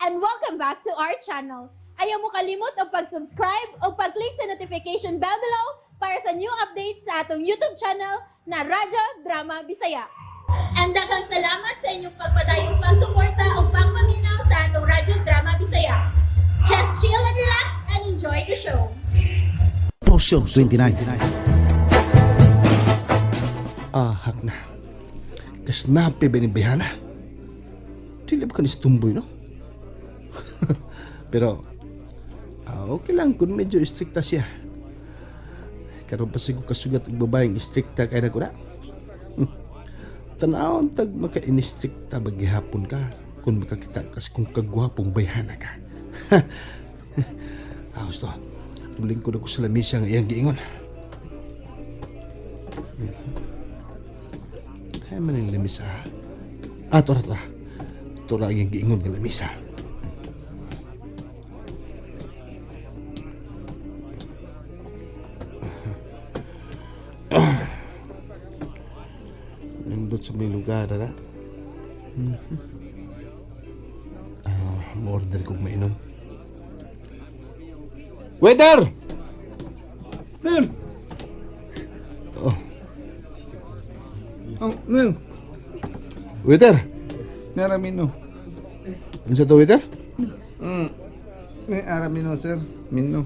and welcome back to our channel. Ayaw mo kalimot o pag-subscribe o pag-click sa notification bell below para sa new updates sa atong YouTube channel na Radyo Drama Bisaya. And daghang salamat sa inyong pagpadayong pagsuporta o pagpaminaw sa atong Radyo Drama Bisaya. Just chill and relax and enjoy the show. Portion 29. Hak na. Kas napi binibihana. Dilib ka ni Stumboy, no? Pero, okay lang kung medyo istrikta siya. Karoon pa siguro kasugat ang babaeng istrikta kaya na ko na. Tanawang tag maka-inistrikta bagihapon ka kung makakita kas kung kagwapong bayhana ka. Gusto, muling ko na ko sa lamisa ng iyang giingon. Ay man ang lamisa. Tora. Tora ang iyang giingon ng lamisa. Nandot sa may lugar, na? Ma-order kong mainom. Waiter! Sir! Oh, Nel, waiter! naramino. Ano sa to, waiter? Aramino, sir. Mino.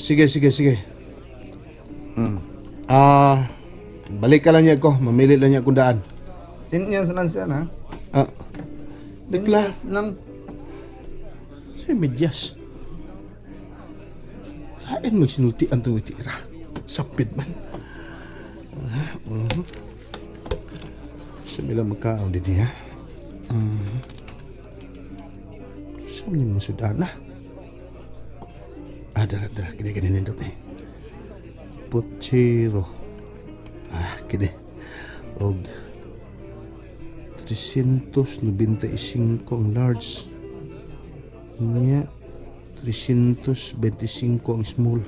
Sige. Balik ka lang niya ko. Mamili lang niya akong daan. Sinyan sa lansan, ha? Dikla. Lang. Sa medyas. Lain magsinultian itong itira. Sapid man. Sabi lang magkaaw din niya. Saan niya mga sudana? Dara. Kini nindot eh. Puchero. Kini. Og 395 ang large. Nya 325 ang small.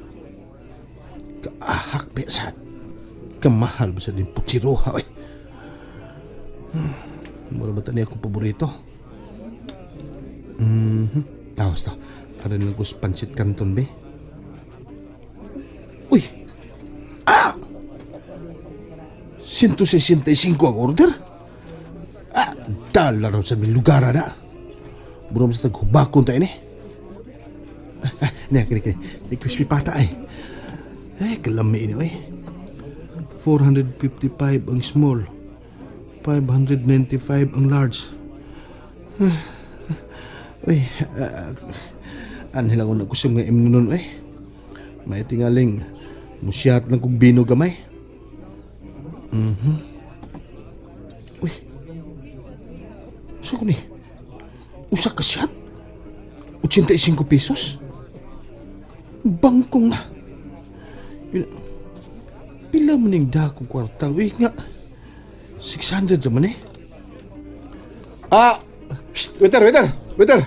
Kaahak besan. Kamahal ba sa din puchero ha? Mura ba tani akong paborito? Basta. Aran lang ko sa pancit canton be. Uy! 165 ang order? Dala raw sa may lugar na. Buram sa taghubakon tayo ni. Kini. Crispy pata ay. Kalami ini, 455 ang small. 595 ang large. Anhil ako na kusang nga imnunon, May tingaling musyat lang kong bino gamay. Uy. So ni. Usa ka shot? 85 pesos? Bangkong na. Pila man yung dakong kwarta. Uy nga. 600 naman Waiter!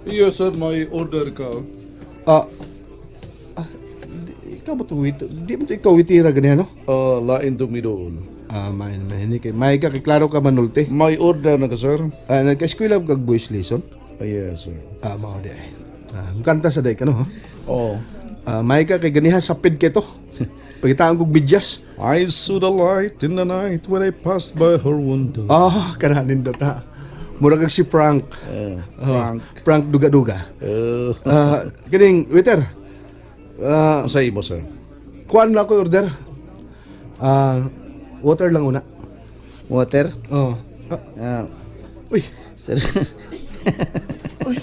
Yes, sir. May order ka. Ikaw ba ito waiter? Di mo ito ikaw waitira ganyan, no? Lain to me doon. May ka, klaro ka manulti. May order na ka, sir? Nagka-eskwela kag voice lesson? Yes, sir. Mao di ay. Mukanta sa day ka, no? Oh. May ka kay ganiha sapid ka ito. Pagitaan kong bidyas. I saw the light in the night when I passed by her window. Kananin dot ha. Mura kag si Frank. Frank duga-duga. Kining, waiter. Sa imo, sir? Kuan lang ko order. Water lang una. Water? Uy, Sir. uy.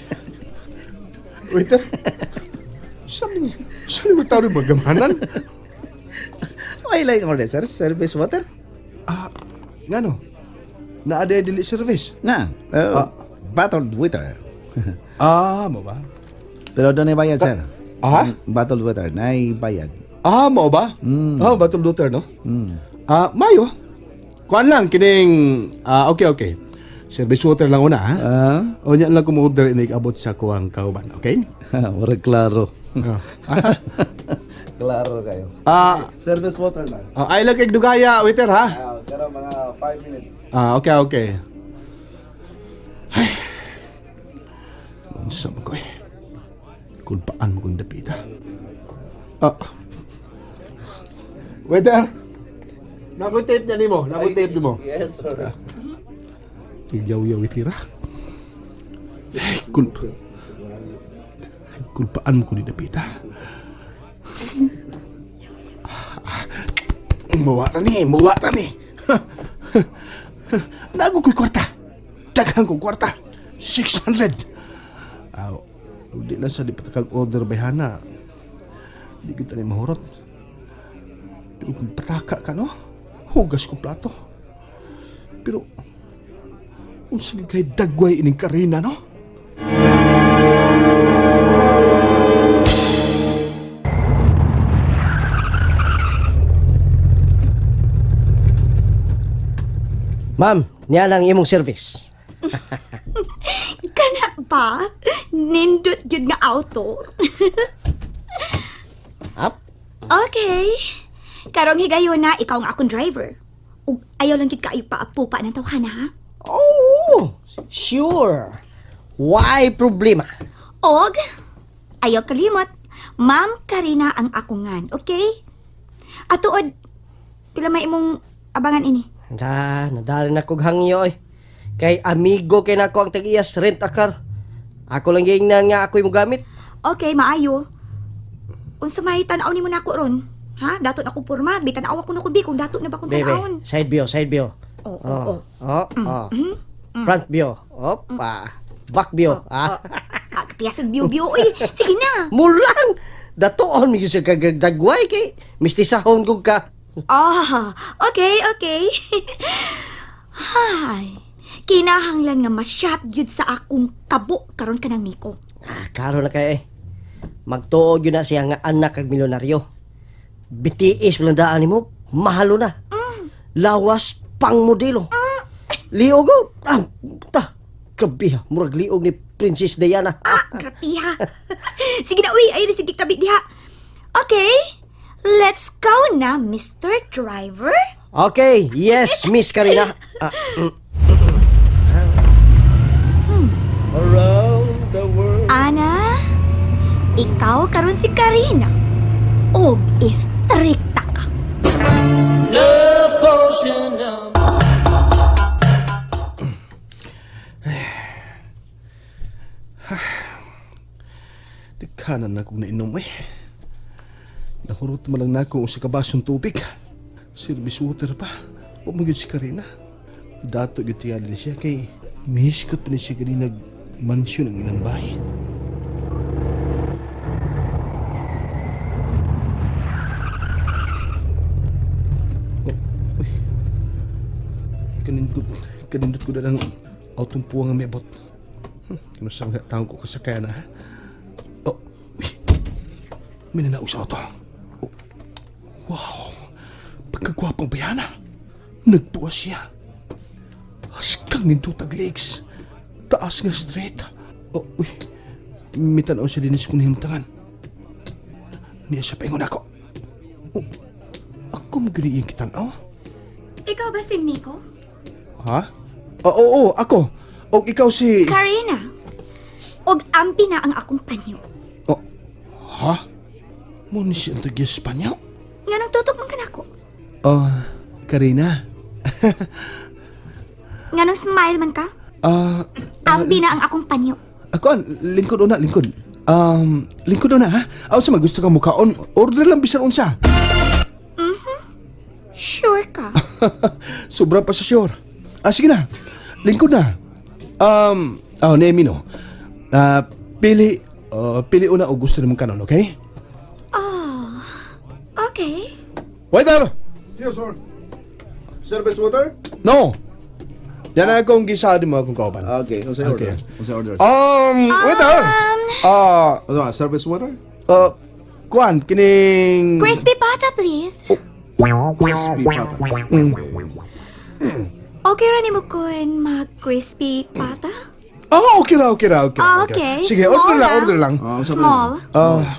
Waiter. Saan mo tawag magamanan? Okay lang yung order, sir. Service water? Nga no? Naada dili service. Na. Bottled water. Mo ba? Pero doon ay bayad, sir. Bottled water. Na ay bayad. Mo ba? Battle Luther, no? Mayo. Kuan lang, kining... okay. Service water lang una, ha? O niya lang kumorder inig-abot sa kuwang kauban, okay? Wala klaro. Klaro kayo. Service water lang. Ay lang kay dugaya, waiter, ha? Pero mga 5 minutes. Okay. Unsa man ko eh. Kulpaan mo kong dapita. Waiter! Nakoy tape niya ni mo. Nakoy tape ni mo. Yes, sir. Yaw-yaw itira. Kulpaan mo kong dapita. Muwa na ni. Nago ko'y kwarta. Daghang kong kwarta. 600. Di na sa di patakag-order bayhana. Di kita ni mahurot. Pero kung pataka ka, no? Hugas ko plato. Pero, sige kay dagway ining Karina, no? Ma'am, niya lang imong service. Kana ba? Nindot jud nga auto. Up? Okay. Karong higayon na ikaw ang akong driver. Ug ayaw lang gid kaayo paapupa ng tawhana ha. Oh, sure. Why problema? Og ayaw kalimot, Ma'am Karina ang akungan, okay? Atuod pila may imong abangan ini? Nadali na kog hangyo eh. Kay amigo kay nako ang tag-iyas rent a car. Ako lang giingnan nga ako mo gamit. Okay, maayo. Unsa may tan-aw nimo nako ron? Ha? Dato na ko porma, bitan-aw ako na ko bi kung dato na ba kung Bebe, tan-awon. side view. Oh. Front view. Back view. Kapiyasag biyo-biyo. Uy, sige na. Mulang! Datoon mi sa kagdagway kay mistisahon kog ka. Okay. Hay. Kinahanglan nga ma-shot yun sa akong kabo karon ka ng Miko. Klaro na kay eh. Magtuod yun na siya nga anak kag milyonaryo. BTS walang daan mo, mahalo na. Lawas pang modelo. Liog ko. Grabe ha, murag liog ni Princess Diana. Grabe ha. Sige na, uy, ayun na sige tabi diha. Okay, let's go na, Mr. Driver. Okay, yes, Miss Karina. Around the world. Ana, ikaw karon si Karina. Og istrikta ka. Love potion of... Dikanan na kong nainom eh. Nahurot mo lang na ako sa kabasong tubig. Service water pa. Huwag mo yun si Karina. Dato yun tiyali siya kay mihiskot pa niya siya ganun nag-mansyon ang ilang bahay. Kanindot ko na lang autong puwang ang may abot. Ano sa mga taong ko kasakayan na ha? May nanao sa auto. Oh, wow! Pagkagwapang bayana. Nagpuas siya. Haskang nindutag legs. Taas nga straight. May tanaw siya dinis kong himtangan. Niya siya paingon ako. Ako magaliin kitanaw? Ikaw ba si Miko? Ha? Oo, ako. O ikaw si... Karina. Og ampi na ang akong panyo. Ha? Muna siya ang tag-Espanya? Nga nang tutok man ka nako. Karina. Nga nang smile man ka. Ampi na ang akong panyo. Ako, lingkod una. Lingkod una, ha? Ako sa gusto ka mukhaon. Order lang bisan unsa. Sure ka? Sobra pa sa sure. Sige na. Lingkod na. Nemi no. Pili una o gusto naman kanon, okay? Okay. Waiter! Yes, sir. Service water? No! Yan na akong gisado mo akong kauban. Okay, what's the order? Okay. What's the order? Waiter! Service water? Kuan, kining... Crispy pata, please. Crispy pata. Okay ra nimo kun mag-crispy pata? Okay ra. Okay. Sige, Small order lang. Small.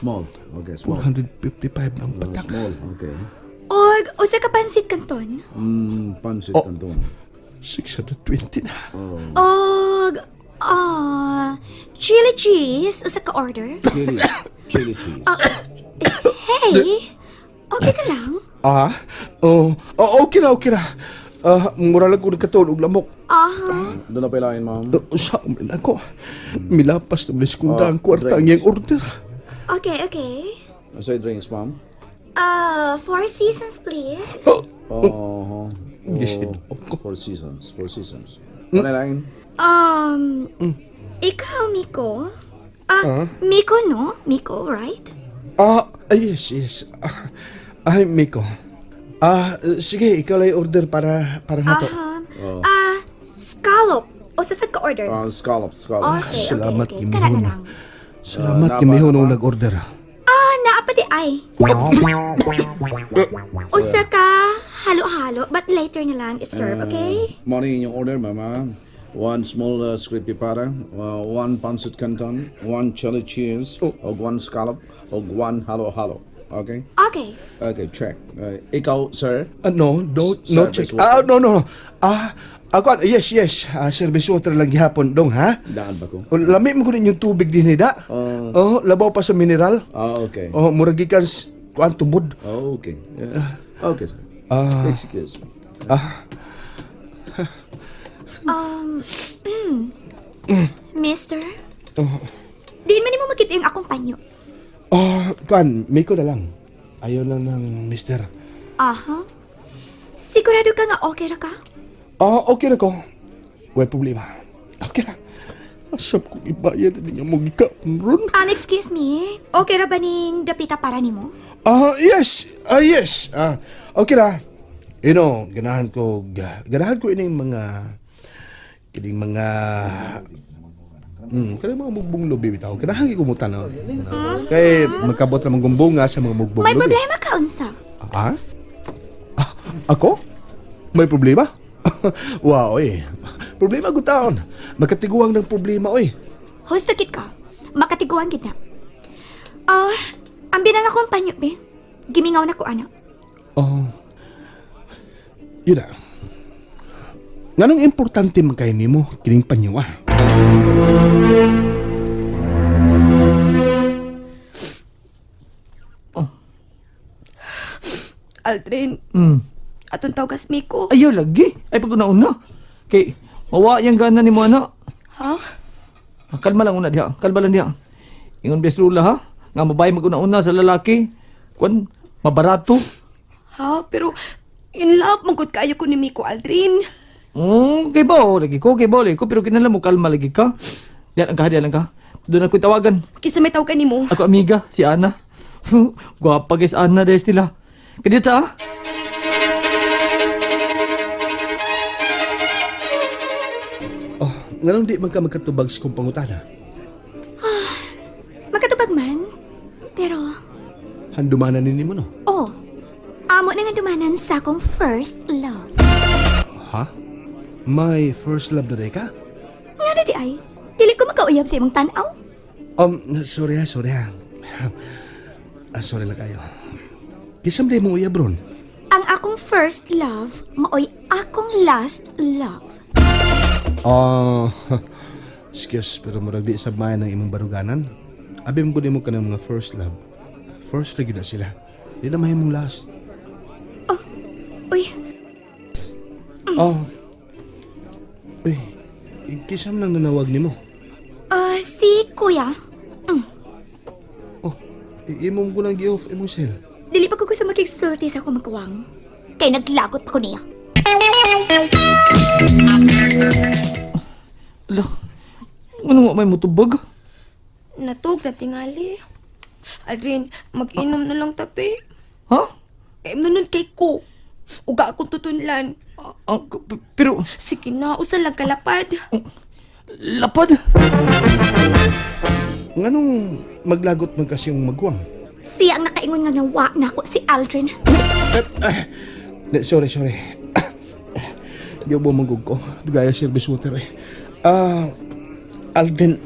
Small. Okay, small. 455 ng patak. Small, okay. Og usa ka pansit kanton. Pancit canton. 620 na. Og Chili cheese. Usa ka order. Chili cheese. Hey, okay ka lang? Okay na. Mura lang ko nagkatulog lamok. Doon na pailain, ma'am. Sa ako, milapas na bilis kong daang kwarta ang iyang order. Okay. Say drinks, ma'am. 4 seasons, please. Yes, Four seasons. Ano lain? Ikaw, Miko? Miko, no? Miko, right? Yes. Ay, Miko. Sige, ikaw lang order para nato. Scallop. O sasad ka order? Scallop. Okay. Salamat, Kana na Kimihon. lang. Salamat, Kimihon, nung nag-order. Naapa di ay. Usa ka halo-halo, but later na lang i-serve, okay? Money in your order, mama. 1 small scripy para, 1 pancit canton, 1 chili cheese, o 1 scallop, o 1 halo-halo. Okay? Okay. Okay, check. Ikaw, sir? No Service check. water. No. Ako, yes. Service water lang gihapon dong, ha? Daan ba ko? Lami mo ko din yung tubig din, da? Labaw pa sa mineral. Okay. Murag ikan kuan tubod. Okay. Okay, sir. Excuse me. Mister? Di man mo makita yung akong panyo. Kuan, Miko na lang. Ayaw lang ng mister. Sigurado ka nga okay ra ka? Okay na ko. Way problema. Okay na. Asap kong ibayad niya mong ron. Excuse me. Okay ra ba ning dapita para nimo? Yes. Okay na. Ganahan ko ining mga kanang mga mugbong lubi bitaw. Ganahan ko mo tanaw. Kay magkabot na gumbunga sa mga mugbong May lubi. problema ka unsa? Ako? May problema? Wow, problema ko taon. Magkatiguang ng problema, Hostakit ka. Makatiguan gid na. Ang binang akong panyo, be. Gimingaw na ko, anak. Yun na. Nganong importante man kayo nimo kining panyo, Aldrin, atong tawgas Miko. Ayaw lagi. Ay pag una-una. Kay, mawa yung gana ni mo, anak. Ha? Kalma lang una diha. Kalma lang diha. Ingon bes rula, ha? Nga mabahay mag-una-una sa lalaki. Kwan, mabarato. Ha? Pero, in love, mangkot kayo ko ni Miko, Aldrin. Kay ba, lagi ko, pero kinala mo, kalma lagi ka. Diyan lang ka. Doon ako'y tawagan. Kisa may tawagan ni mo. Ako amiga, si Ana. Gwapa guys, Ana, dahil sila. Kaya sa, Nganong di man ka magkatubag sa kong pangutana? Magkatubag man. Pero, Handumanan ni mo, no? amo na nga dumanan sa akong first love. Ha? My first love na ka? Nga na di ay, dili ko makauyab sa imong tanaw. Sorry ha. Sorry lang kayo. Kisam day mong uyab ron. Ang akong first love, maoy akong last love. Excuse, pero murag di sabmayan ng imong baruganan. Abi mo mo ka ng mga first love. First lagi na sila. Di na mahimong last. Uy, Uy, kisam nang nanawag ni mo. si Kuya. Imong ko lang gi-off imong cell. Dili pa ko gusto makiksulti sa akong magkawang. Kay naglagot pa ko niya. ala, ano nga may mutubag? Natug na tingali. Aldrin, mag-inom na lang tapi. Ha? Kaya nun kay ko. Uga akong tutunlan. Pero, Sige na, usa lang kalapad. lapad. Nganong maglagot man kasi yung magwang? Siya ang nakaingon nga nawa na ako si Aldrin. Sorry. Di ako bumagog ko. Gaya service water Aldrin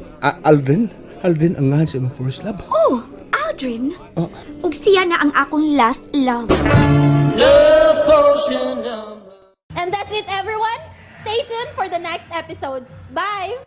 ang ngahan sa imong first love. Aldrin? Ug siya na ang akong last love. And that's it, everyone. Stay tuned for the next episodes. Bye!